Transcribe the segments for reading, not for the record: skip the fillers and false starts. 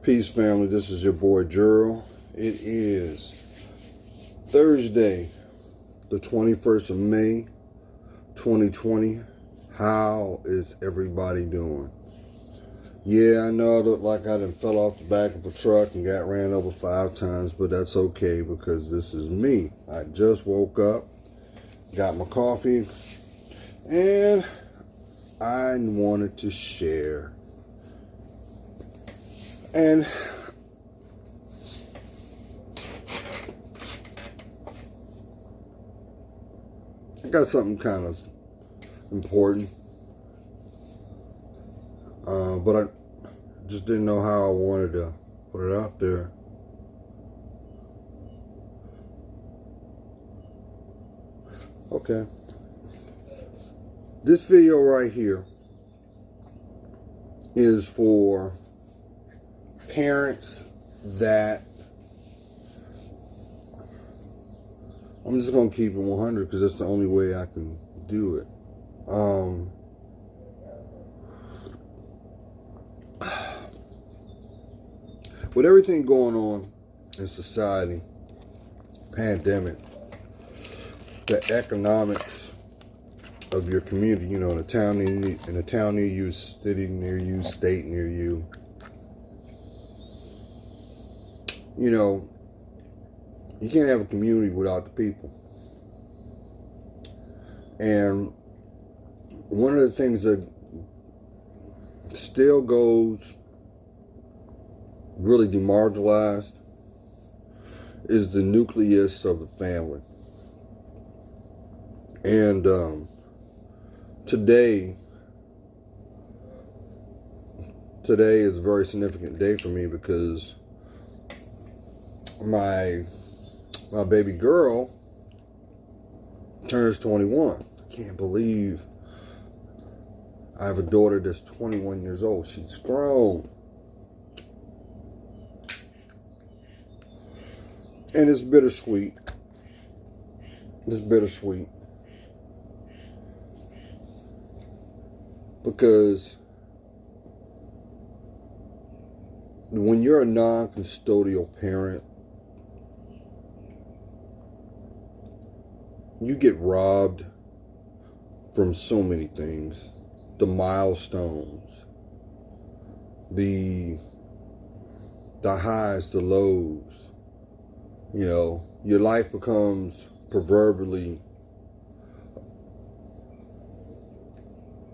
Peace, family. This is your boy Gerald. It is Thursday, the 21st of May, 2020. How is everybody doing? Yeah, I know I look like I done fell off the back of a truck and got ran over 5 times, but that's okay because this is me. I just woke up, got my coffee, and I wanted to share. And I got something kind of important, but I just didn't know how I wanted to put it out there. Okay. This video right here is for parents that, I'm just going to keep it 100 because that's the only way I can do it. With everything going on in society, pandemic, the economics of your community, in a town near you, city near you, state near you, you can't have a community without the people. And one of the things that still goes really demarginalized is the nucleus of the family. And today is a very significant day for me because my baby girl turns 21. I can't believe I have a daughter that's 21 years old. She's grown. And it's bittersweet. It's bittersweet. Because when you're a non-custodial parent, you get robbed from so many things. The milestones, the highs, the lows. Your life becomes proverbially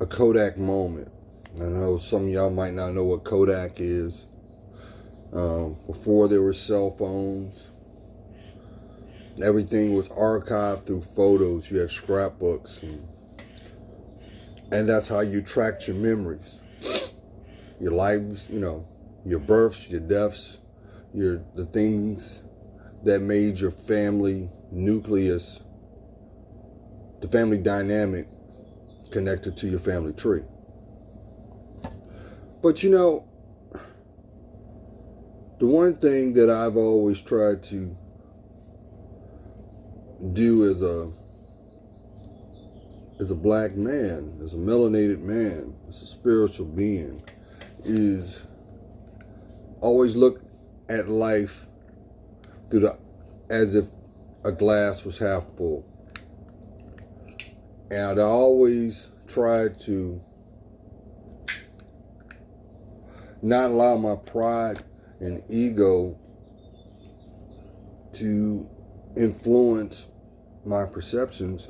a Kodak moment. I know some of y'all might not know what Kodak is. Before there were cell phones, everything was archived through photos. You had scrapbooks, and that's how you tracked your memories, your lives, your births, your deaths, the things that made your family nucleus, the family dynamic connected to your family tree. But the one thing that I've always tried to do as a black man, as a melanated man, as a spiritual being, is always look at life as if a glass was half full. And I always tried to not allow my pride and ego to influence my perceptions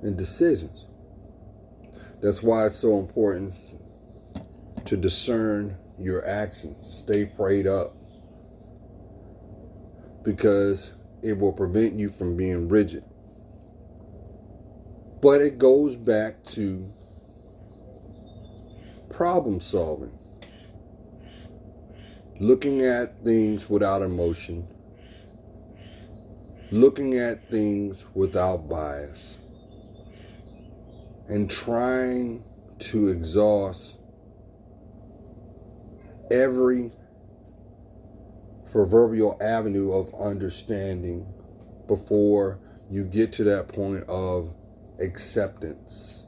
and decisions. That's why it's so important to discern your actions, to stay prayed up, because it will prevent you from being rigid. But it goes back to problem solving, looking at things without emotion, looking at things without bias, and trying to exhaust every proverbial avenue of understanding before you get to that point of acceptance,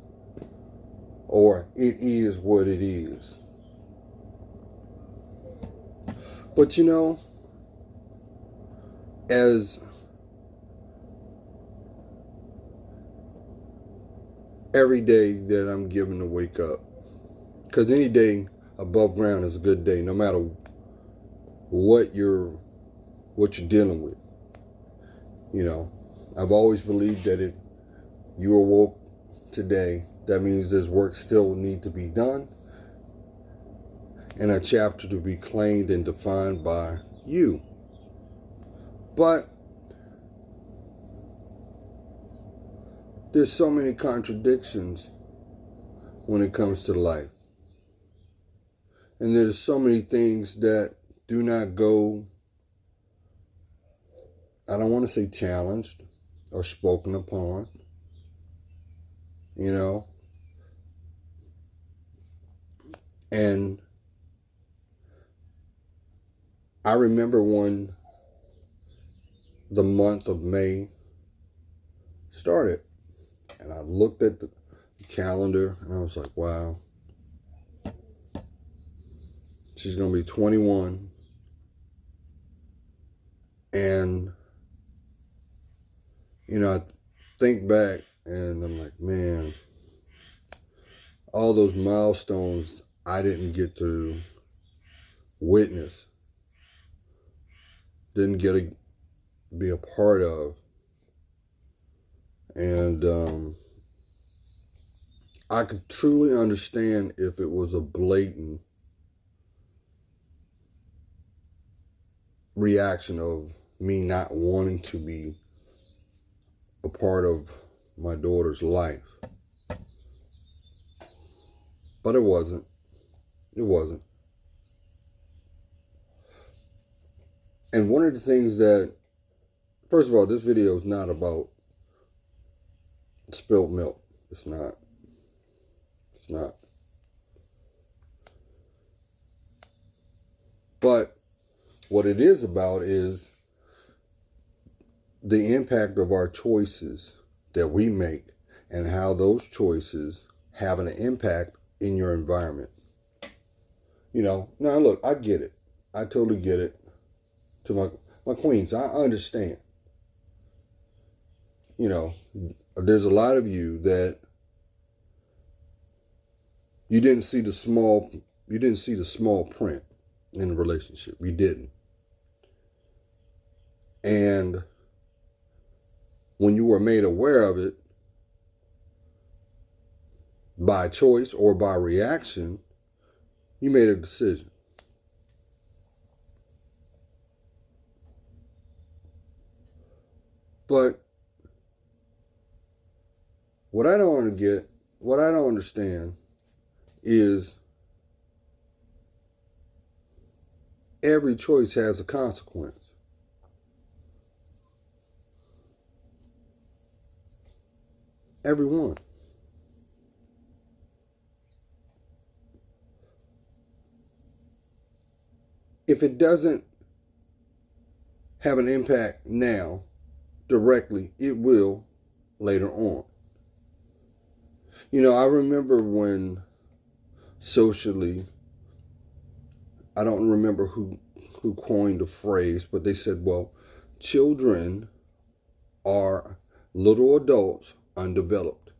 or it is what it is. But you know, as every day that I'm given to wake up, because any day above ground is a good day, no matter what you're dealing with. You know, I've always believed that if you awoke today, that means there's work still need to be done and a chapter to be claimed and defined by you. But there's so many contradictions when it comes to life. And there's so many things that do not go, I don't want to say challenged or spoken upon, you know. And I remember when the month of May started, and I looked at the calendar and I was like, wow, she's going to be 21. And, you know, I think back and I'm like, man, all those milestones I didn't get to witness, didn't get to be a part of. And I could truly understand if it was a blatant reaction of me not wanting to be a part of my daughter's life. But it wasn't. It wasn't. And one of the things that, first of all, this video is not about spilled milk. It's not. It's not. But what it is about is the impact of our choices that we make and how those choices have an impact in your environment. You know, now look, I get it. I totally get it. To my queens, I understand. You know, there's a lot of you that you didn't see the small print in the relationship. You didn't. And when you were made aware of it by choice or by reaction, you made a decision. But what I don't understand is every choice has a consequence. Every one. If it doesn't have an impact now, directly, it will later on. You know, I remember when socially, I don't remember who coined the phrase, but they said, well, children are little adults undeveloped.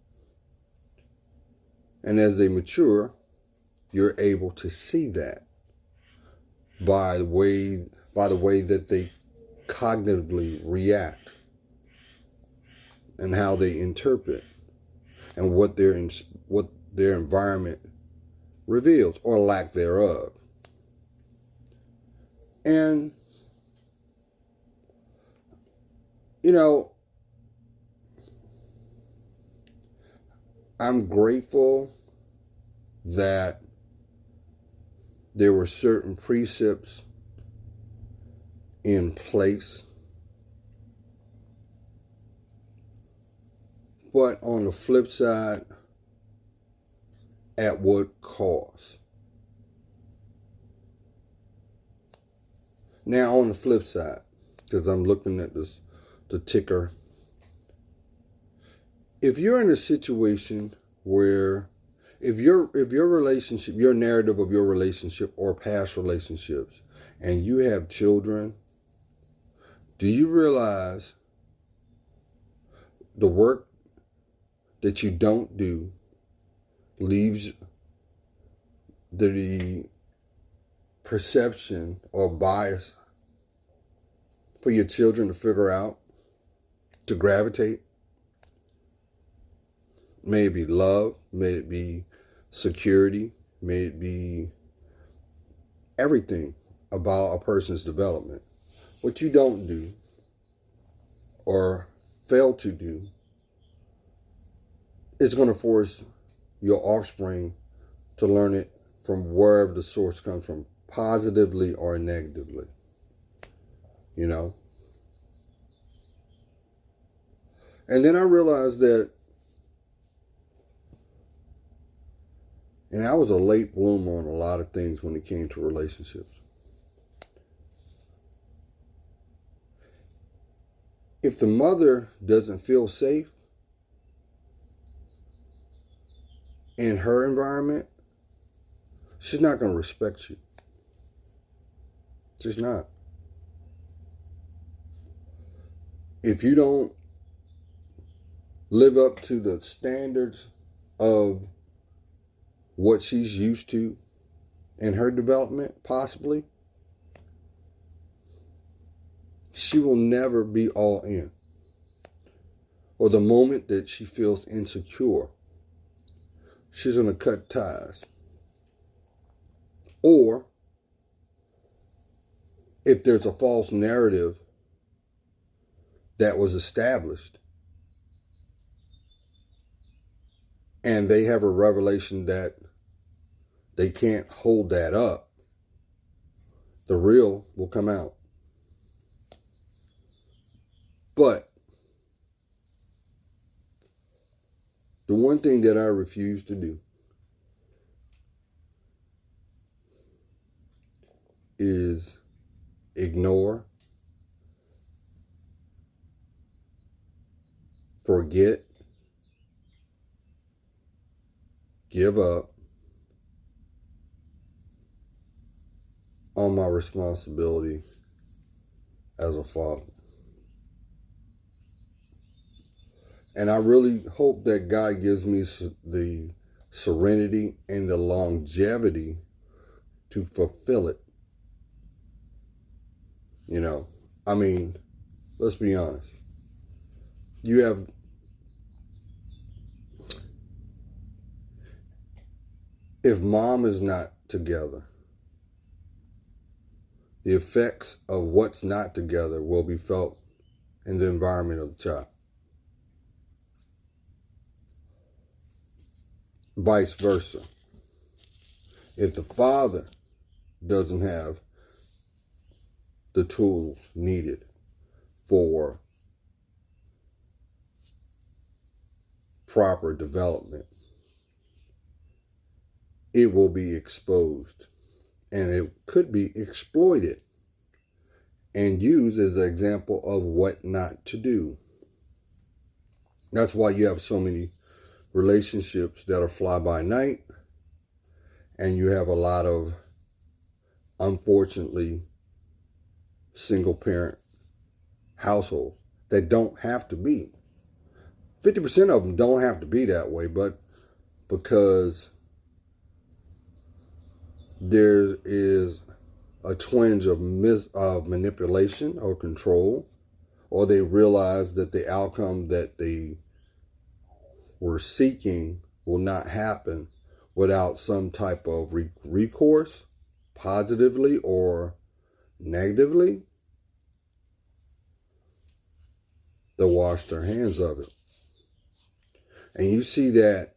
And as they mature, you're able to see that by the way that they cognitively react and how they interpret and what their environment reveals or lack thereof. And you know, I'm grateful that there were certain precepts in place. But on the flip side, at what cost? Now on the flip side, because I'm looking at the ticker. If you're in a situation where If your relationship, your narrative of your relationship or past relationships, and you have children, do you realize the work that you don't do leaves the perception or bias for your children to figure out, to gravitate? May it be love, may it be security, may it be everything about a person's development. What you don't do or fail to do is going to force your offspring to learn it from wherever the source comes from, positively or negatively. You know? And then I realized that, and I was a late bloomer on a lot of things when it came to relationships. If the mother doesn't feel safe in her environment, she's not going to respect you. She's not. If you don't live up to the standards of what she's used to in her development, possibly, she will never be all in. Or the moment that she feels insecure, she's going to cut ties. Or if there's a false narrative that was established and they have a revelation that they can't hold that up, the real will come out. But the one thing that I refuse to do is ignore, forget, give up on my responsibility as a father. And I really hope that God gives me the serenity and the longevity to fulfill it. You know, I mean, let's be honest. If mom is not together, the effects of what's not together will be felt in the environment of the child. Vice versa. If the father doesn't have the tools needed for proper development, it will be exposed and it could be exploited and used as an example of what not to do. That's why you have so many relationships that are fly by night, and you have a lot of, unfortunately, single parent households that don't have to be. 50% of them don't have to be that way, but because there is a twinge of manipulation or control, or they realize that the outcome that they were seeking will not happen without some type of recourse, positively or negatively, they'll wash their hands of it. And you see that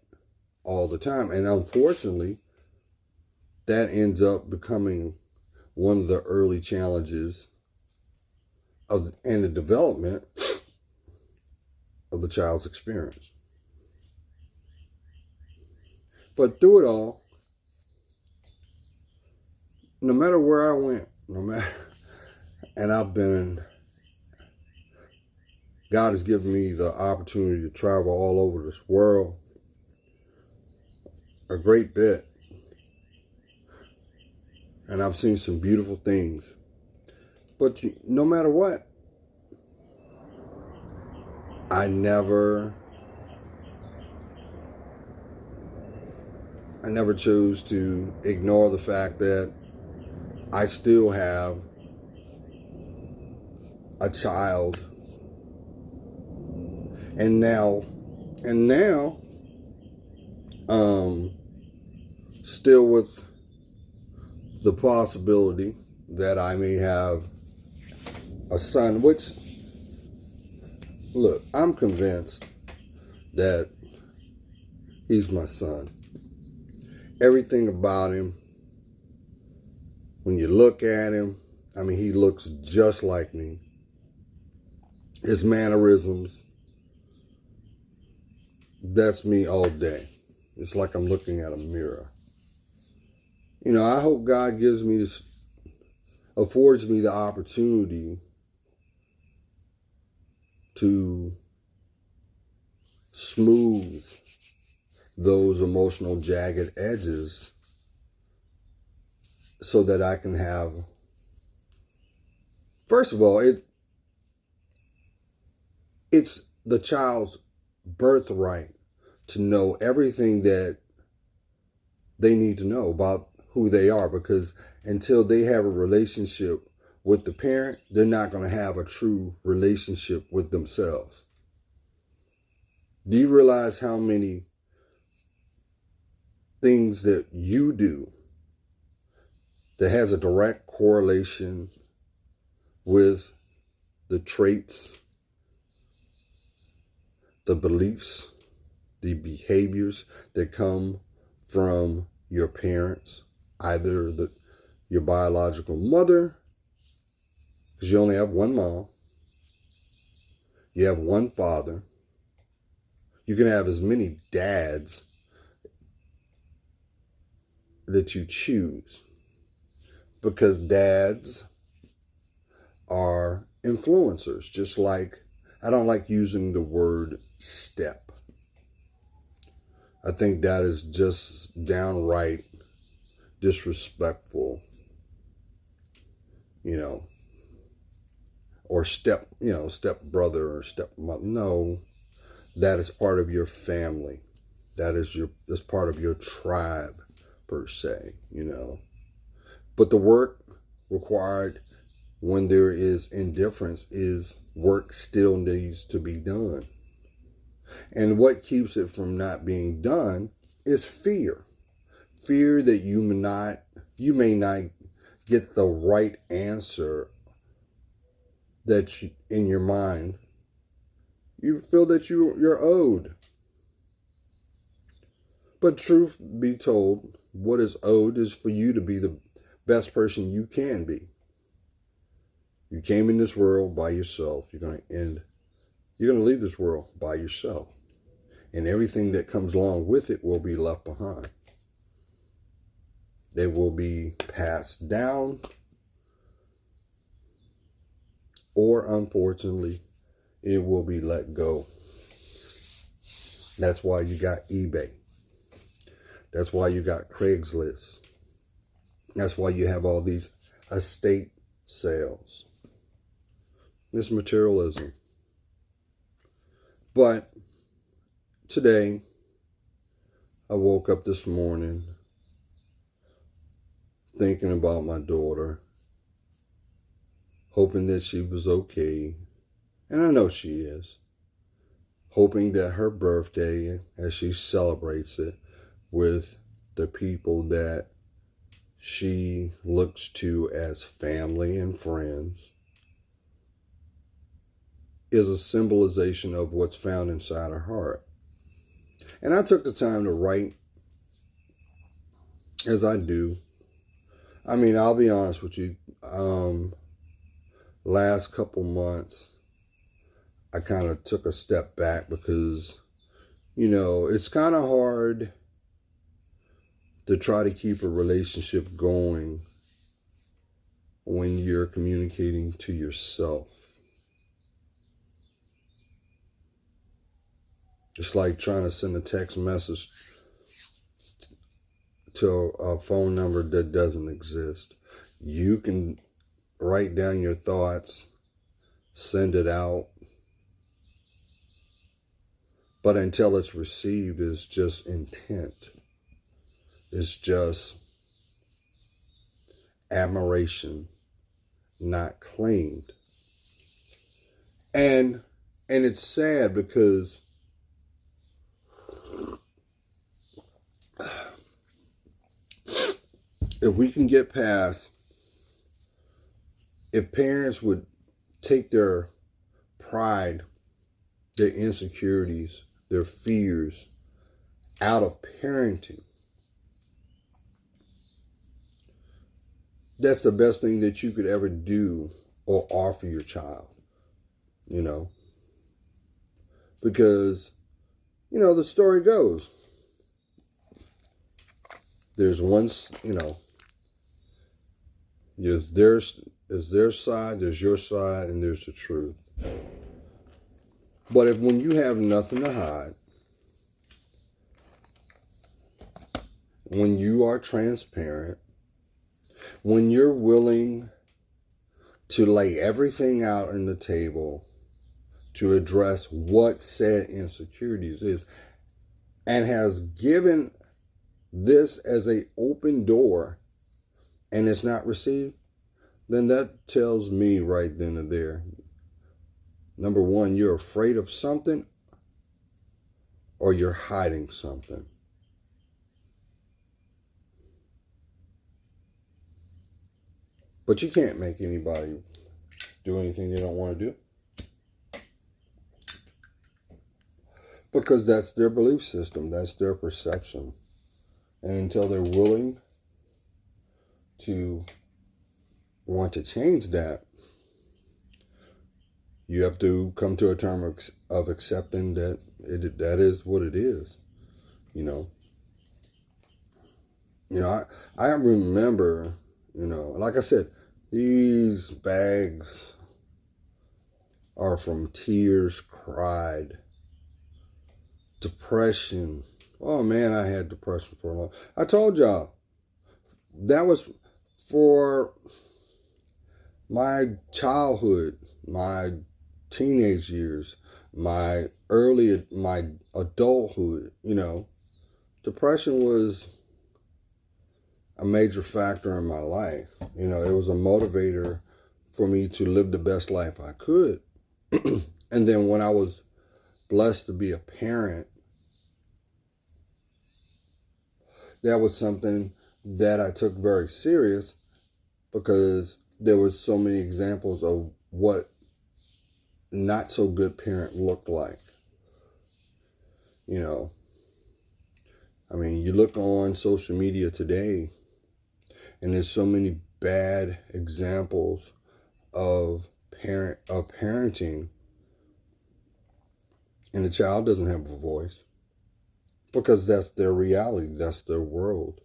all the time. And unfortunately, that ends up becoming one of the early challenges in the development of the child's experience. But through it all, no matter where I went, and God has given me the opportunity to travel all over this world, a great bit. And I've seen some beautiful things. But no matter what, I never chose to ignore the fact that I still have a child. And now, still with the possibility that I may have a son, which, look, I'm convinced that he's my son. Everything about him, when you look at him, I mean, he looks just like me. His mannerisms, that's me all day. It's like I'm looking at a mirror. You know, I hope God gives me this, affords me the opportunity to smooth those emotional jagged edges so that I can have, first of all, it's the child's birthright to know everything that they need to know about who they are, because until they have a relationship with the parent, they're not going to have a true relationship with themselves. Do you realize how many things that you do that has a direct correlation with the traits, the beliefs, the behaviors that come from your parents, either your biological mother, because you only have one mom, you have one father, you can have as many dads that you choose, because dads are influencers. Just like, I don't like using the word step. I think that is just downright disrespectful, you know, or step brother or step mother. No, that is part of your family. That's part of your tribe, per se, you know. But the work required when there is indifference is work still needs to be done. And what keeps it from not being done is fear. Fear that you may not get the right answer that in your mind you feel that you're owed. But truth be told, what is owed is for you to be the best person you can be. You came in this world by yourself. You're going to leave this world by yourself. And everything that comes along with it will be left behind. They will be passed down, or unfortunately, it will be let go. That's why you got eBay. That's why you got Craigslist. That's why you have all these estate sales. This materialism. But today, I woke up this morning thinking about my daughter, hoping that she was okay, and I know she is, hoping that her birthday, as she celebrates it with the people that she looks to as family and friends, is a symbolization of what's found inside her heart. And I took the time to write, as I do. I mean, I'll be honest with you. Last couple months, I kind of took a step back because, you know, it's kind of hard to try to keep a relationship going when you're communicating to yourself. It's like trying to send a text message to a phone number that doesn't exist. You can write down your thoughts, send it out, but until it's received, it's just intent. It's just admiration, not claimed. And it's sad because if we can get past, if parents would take their pride, their insecurities, their fears out of parenting, that's the best thing that you could ever do or offer your child, you know. Because, you know, the story goes, there's one, you know, there's their side, there's your side, and there's the truth. But when you have nothing to hide, when you are transparent, when you're willing to lay everything out on the table to address what said insecurities is, and has given this as an open door, and it's not received, then that tells me right then and there, number one, you're afraid of something, or you're hiding something. But you can't make anybody do anything they don't want to do, because that's their belief system, that's their perception. And until they're willing to want to change that, you have to come to a term of accepting that that is what it is, you know. You know, I remember, you know, like I said, these bags are from tears cried, depression. Oh man, I had depression for a long. I told y'all that was for my childhood, my teenage years, my adulthood. You know, depression was a major factor in my life. You know, it was a motivator for me to live the best life I could. And then when I was blessed to be a parent, that was something that I took very serious, because there was so many examples of what not so good parent looked like. You know, I mean, you look on social media today, and there's so many bad examples of parenting, and the child doesn't have a voice, because that's their reality, that's their world.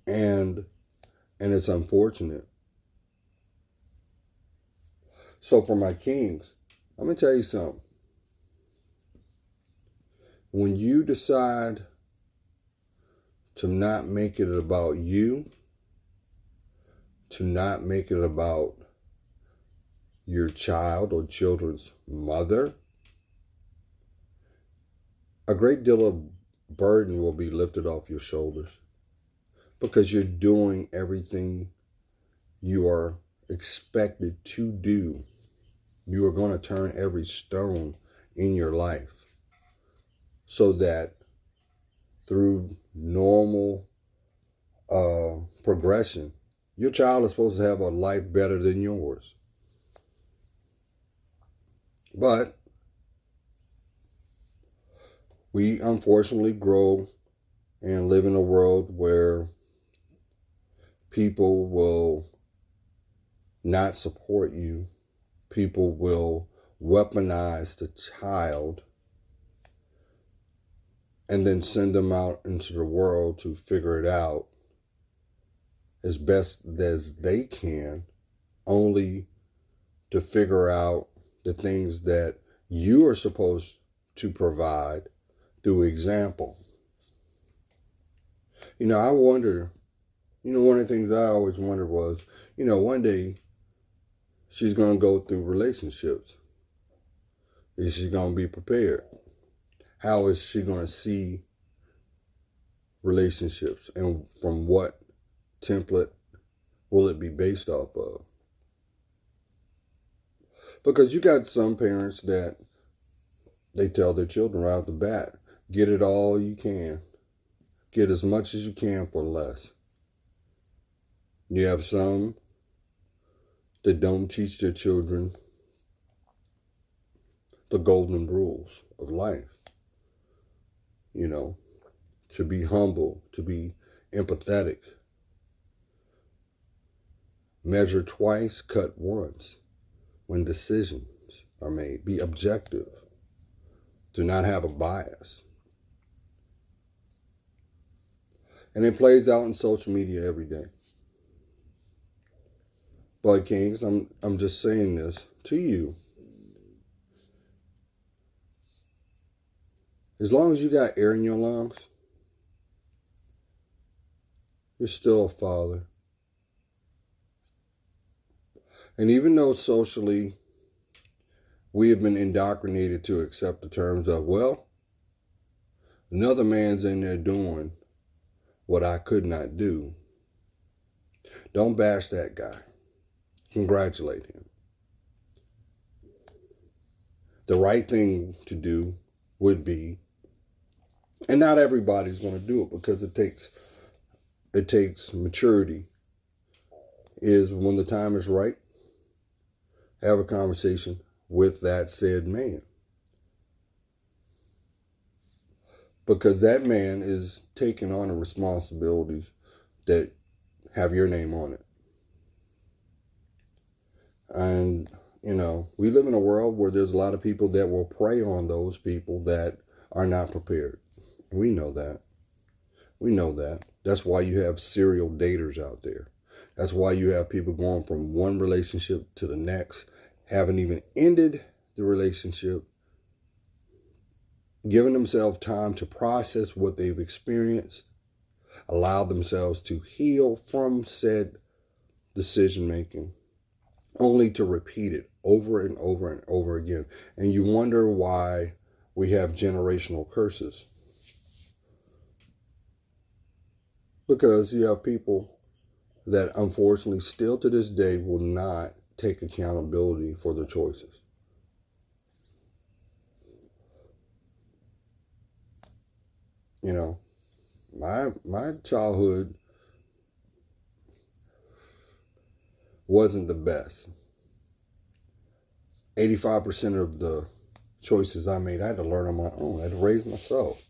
And it's unfortunate. So for my kings, I'm going to tell you something. When you decide to not make it about you, to not make it about your child or children's mother, a great deal of burden will be lifted off your shoulders, because you're doing everything you are expected to do. You are going to turn every stone in your life so that through normal progression, your child is supposed to have a life better than yours. But we unfortunately grow and live in a world where people will not support you. People will weaponize the child and then send them out into the world to figure it out as best as they can, only to figure out the things that you are supposed to provide through example. I wonder, one of the things I always wondered was, one day she's going to go through relationships. Is she going to be prepared? How is she going to see relationships? And from what template will it be based off of? Because you got some parents that they tell their children right off the bat, get it all you can. Get as much as you can for less. You have some that don't teach their children the golden rules of life. To be humble, to be empathetic. Measure twice, cut once when decisions are made. Be objective. Do not have a bias. And it plays out in social media every day. But Kings, I'm just saying this to you. As long as you got air in your lungs, you're still a father. And even though socially we have been indoctrinated to accept the terms of, well, another man's in there doing what I could not do, don't bash that guy. Congratulate him. The right thing to do would be, and not everybody's going to do it because it takes maturity, is when the time is right, have a conversation with that said man. Because that man is taking on the responsibilities that have your name on it. And, we live in a world where there's a lot of people that will prey on those people that are not prepared. We know that. We know that. That's why you have serial daters out there. That's why you have people going from one relationship to the next, haven't even ended the relationship, giving themselves time to process what they've experienced, allow themselves to heal from said decision making, only to repeat it over and over and over again. And you wonder why we have generational curses. Because you have people that unfortunately still to this day will not take accountability for their choices. My childhood wasn't the best. 85% of the choices I made, I had to learn on my own. I had to raise myself.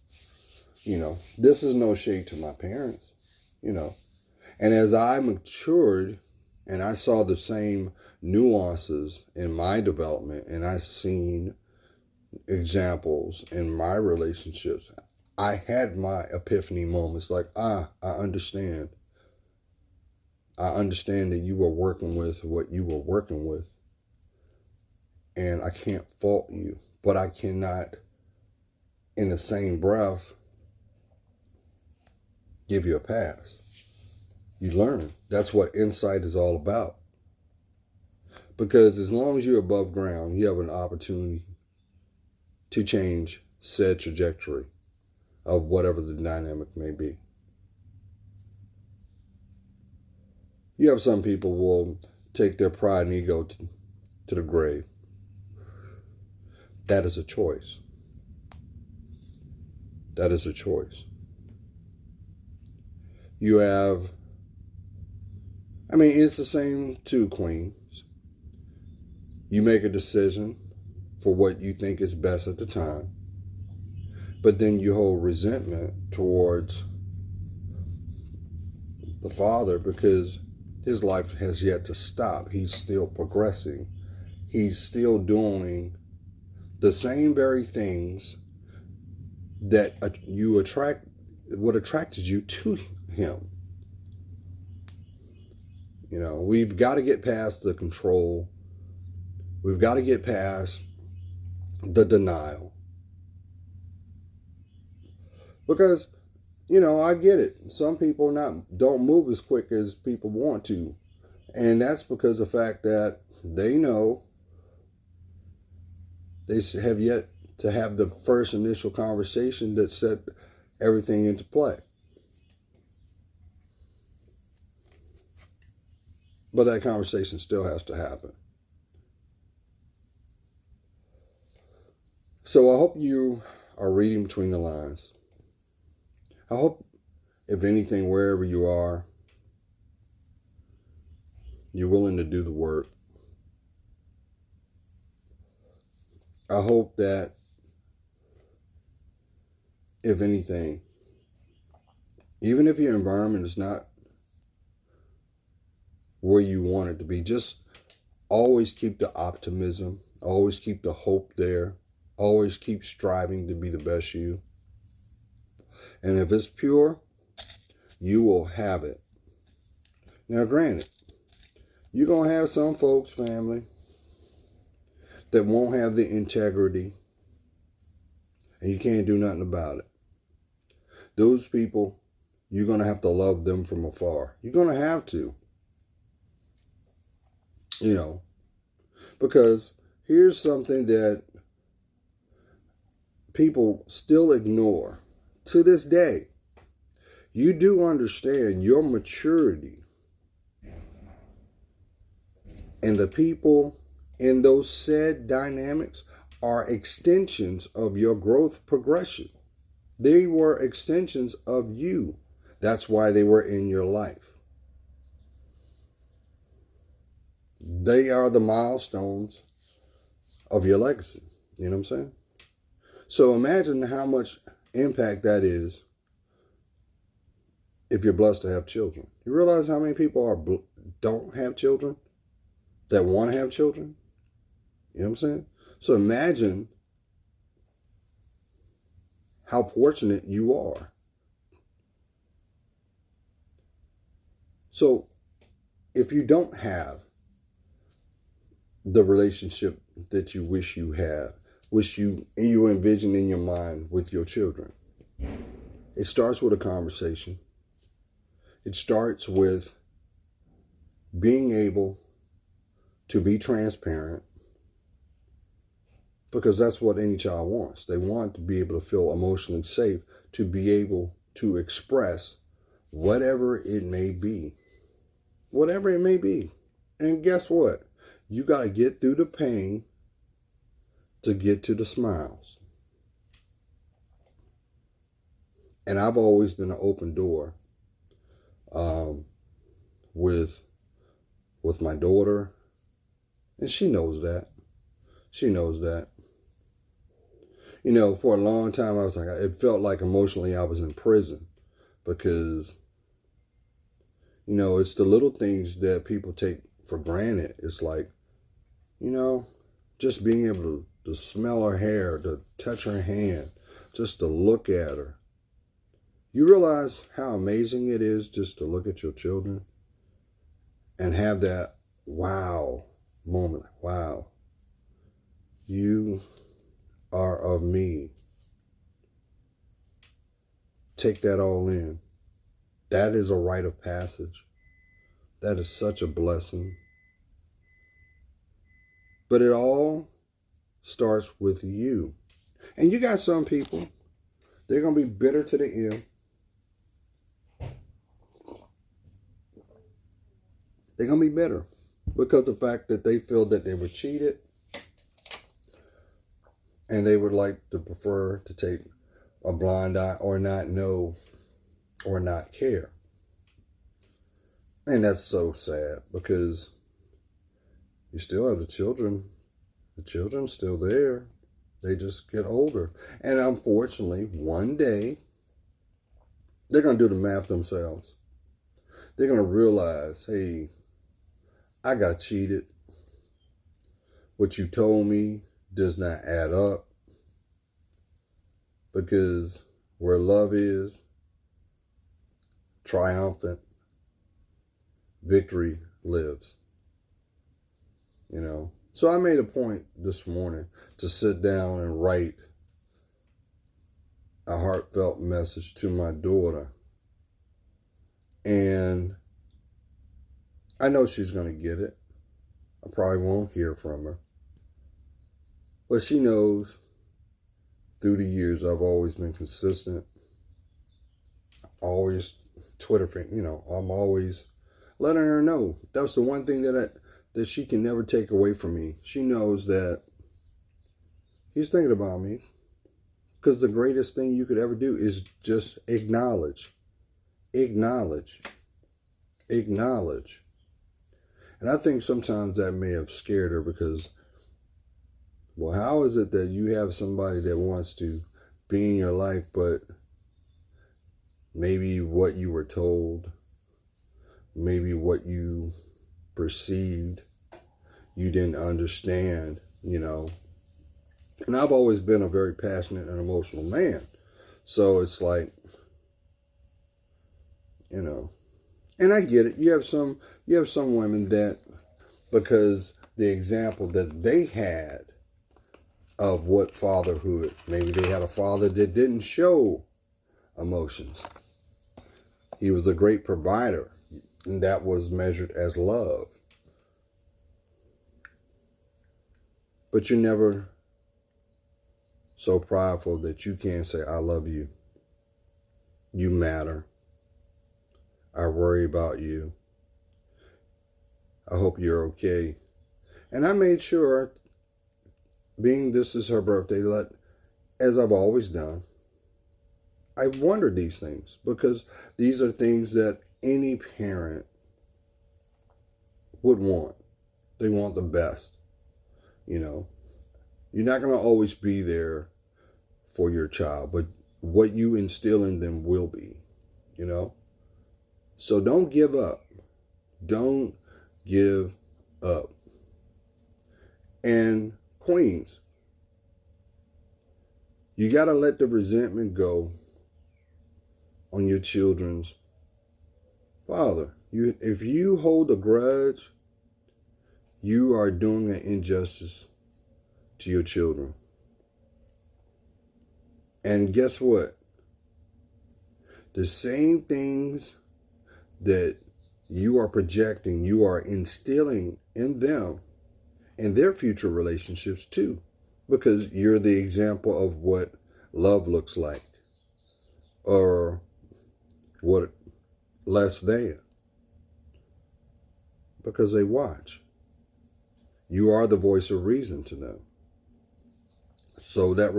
This is no shade to my parents, And as I matured and I saw the same nuances in my development and I seen examples in my relationships, I had my epiphany moments like, I understand. I understand that you were working with what you were working with. And I can't fault you. But I cannot, in the same breath, give you a pass. You learn. That's what insight is all about. Because as long as you're above ground, you have an opportunity to change said trajectory of whatever the dynamic may be. You have some people who will take their pride and ego to the grave. That is a choice. That is a choice. You have, it's the same too, Queens. You make a decision for what you think is best at the time, but then you hold resentment towards the father because his life has yet to stop. He's still progressing. He's still doing the same very things that what attracted you to him. We've got to get past the control. We've got to get past the denial. Because, I get it. Some people don't move as quick as people want to. And that's because of the fact that they know they have yet to have the first initial conversation that set everything into play. But that conversation still has to happen. So I hope you are reading between the lines. I hope, if anything, wherever you are, you're willing to do the work. I hope that, if anything, even if your environment is not where you want it to be, just always keep the optimism, always keep the hope there, always keep striving to be the best you. And if it's pure, you will have it. Now, granted, you're going to have some folks, family, that won't have the integrity, and you can't do nothing about it. Those people, you're going to have to love them from afar. You're going to have to. Because here's something that people still ignore to this day. You do understand your maturity, and the people in those said dynamics are extensions of your growth progression. They were extensions of you. That's why they were in your life. They are the milestones of your legacy. You know what I'm saying? So imagine how much impact that is if you're blessed to have children. You realize how many people don't have children that want to have children? You know what I'm saying? So imagine how fortunate you are. So if you don't have the relationship that you wish you had, wish you envision in your mind with your children, it starts with a conversation. It starts with being able to be transparent, because that's what any child wants. They want to be able to feel emotionally safe, to be able to express whatever it may be. Whatever it may be. And guess what? You got to get through the pain to get to the smiles. And I've always been an open door with my daughter. And she knows that. She knows that. For a long time, I was like, it felt like emotionally I was in prison, because, it's the little things that people take for granted. It's like, just being able to smell her hair, to touch her hand, just to look at her. You realize how amazing it is just to look at your children and have that wow moment. Wow, you are of me. Take that all in. That is a rite of passage. That is such a blessing. But it all starts with you. And you got some people, they're going to be bitter to the end. They're going to be bitter because of the fact that they feel that they were cheated, and they would like to prefer to take a blind eye, or not know, or not care. And that's so sad, because you still have the children. The children's still there. They just get older. And unfortunately, one day, they're going to do the math themselves. They're going to realize, hey, I got cheated. What you told me does not add up. Because where love is, triumphant victory lives. So I made a point this morning to sit down and write a heartfelt message to my daughter. And I know she's going to get it. I probably won't hear from her. But she knows through the years I've always been consistent. Always Twitter friend, I'm always letting her know. That's the one thing that she can never take away from me. She knows that he's thinking about me. Because the greatest thing you could ever do is just acknowledge. Acknowledge. Acknowledge. And I think sometimes that may have scared her because, well, how is it that you have somebody that wants to be in your life, but maybe what you were told, maybe what you perceived, you didn't understand, And I've always been a very passionate and emotional man. So it's like, and I get it. You have some women that, because the example that they had of what fatherhood, maybe they had a father that didn't show emotions. He was a great provider, and that was measured as love. But you're never so prideful that you can't say, I love you. You matter. I worry about you. I hope you're okay. And I made sure, being this is her birthday, as I've always done, I wondered these things because these are things that any parent would want. They want the best, You're not going to always be there for your child, but what you instill in them will be, So don't give up. Don't give up. And queens, you got to let the resentment go on your children's father. If you hold a grudge, you are doing an injustice to your children. And guess what? The same things that you are projecting, you are instilling in them and their future relationships too, because you're the example of what love looks like or what less than, because they watch. You are the voice of reason to them. So that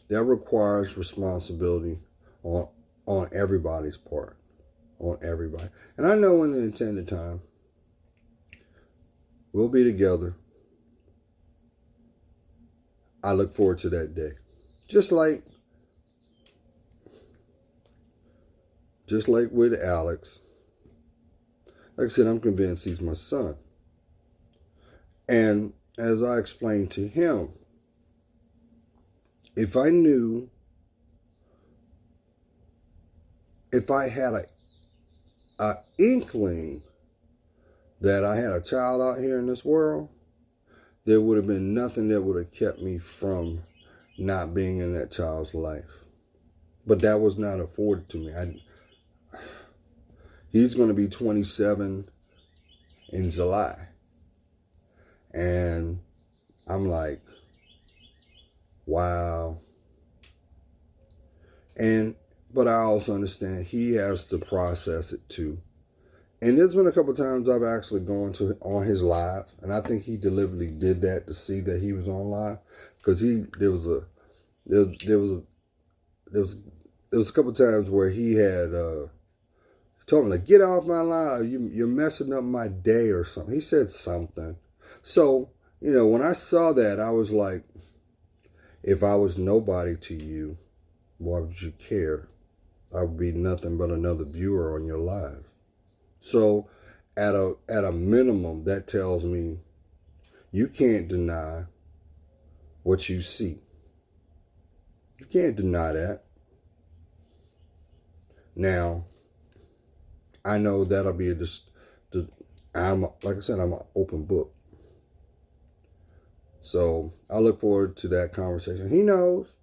requires responsibility on everybody's part, on everybody. And I know in the intended time, we'll be together. I look forward to that day. Just like with Alex. Like I said, I'm convinced he's my son. And as I explained to him, if I had a inkling that I had a child out here in this world, there would have been nothing that would have kept me from not being in that child's life. But that was not afforded to me. He's going to be 27 in July. And I'm like, wow. But I also understand he has to process it too. And there's been a couple of times I've actually gone on his live, and I think he deliberately did that to see that he was on live, because there was a couple of times where he had told me, like, get off my live, you're messing up my day or something. He said something. So, when I saw that, I was like, if I was nobody to you, why would you care? I would be nothing but another viewer on your live. So at a minimum, that tells me you can't deny what you see. You can't deny that. Now, I know that'll be like I said, I'm an open book. So I look forward to that conversation. He knows,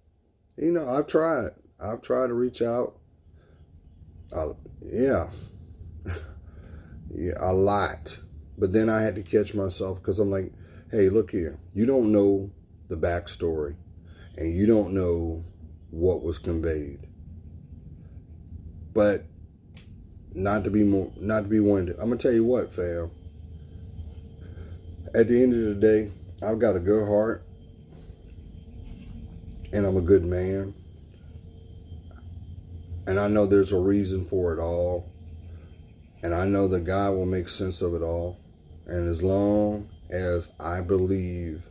I've tried. I've tried to reach out. Yeah, yeah, a lot. But then I had to catch myself because I'm like, hey, look here. You don't know the backstory, and you don't know what was conveyed. But not to be one. I'm gonna tell you what, fam. At the end of the day, I've got a good heart, and I'm a good man, and I know there's a reason for it all, and I know that God will make sense of it all. And as long as I believe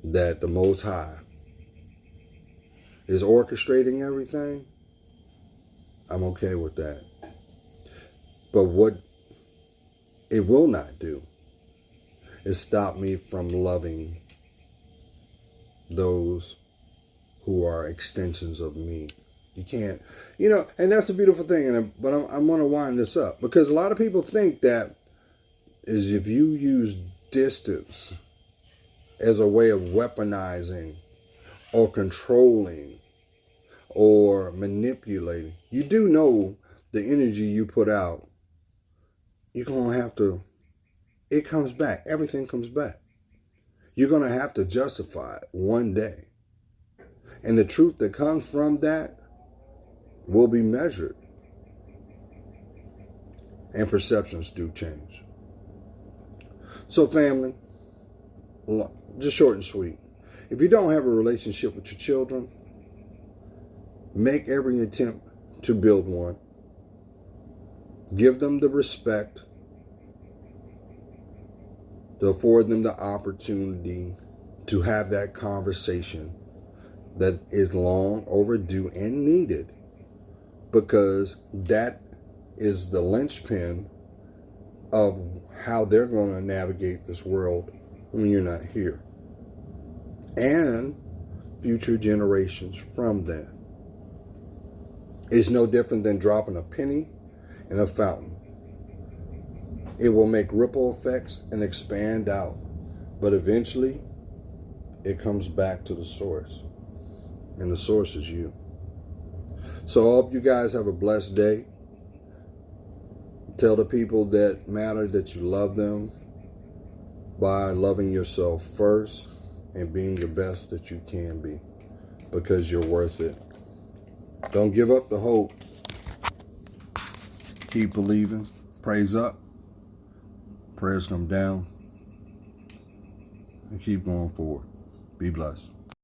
that the Most High is orchestrating everything, I'm okay with that. But what it will not do is stop me from loving those who are extensions of me. You can't, and that's the beautiful thing. But I'm going to wind this up because a lot of people think that is if you use distance as a way of weaponizing or controlling or manipulating, you do know the energy you put out, you're going to have to, it comes back. Everything comes back. You're going to have to justify it one day. And the truth that comes from that will be measured. And perceptions do change. So family, just short and sweet. If you don't have a relationship with your children, make every attempt to build one. Give them the respect to afford them the opportunity to have that conversation that is long overdue and needed, because that is the linchpin of how they're going to navigate this world when you're not here, and future generations from that. It's no different than dropping a penny in a fountain. It will make ripple effects and expand out, but eventually it comes back to the source, and the source is you. So I hope you guys have a blessed day. Tell the people that matter that you love them by loving yourself first and being the best that you can be, because you're worth it. Don't give up the hope. Keep believing. Praise up. Prayers come down. And keep going forward. Be blessed.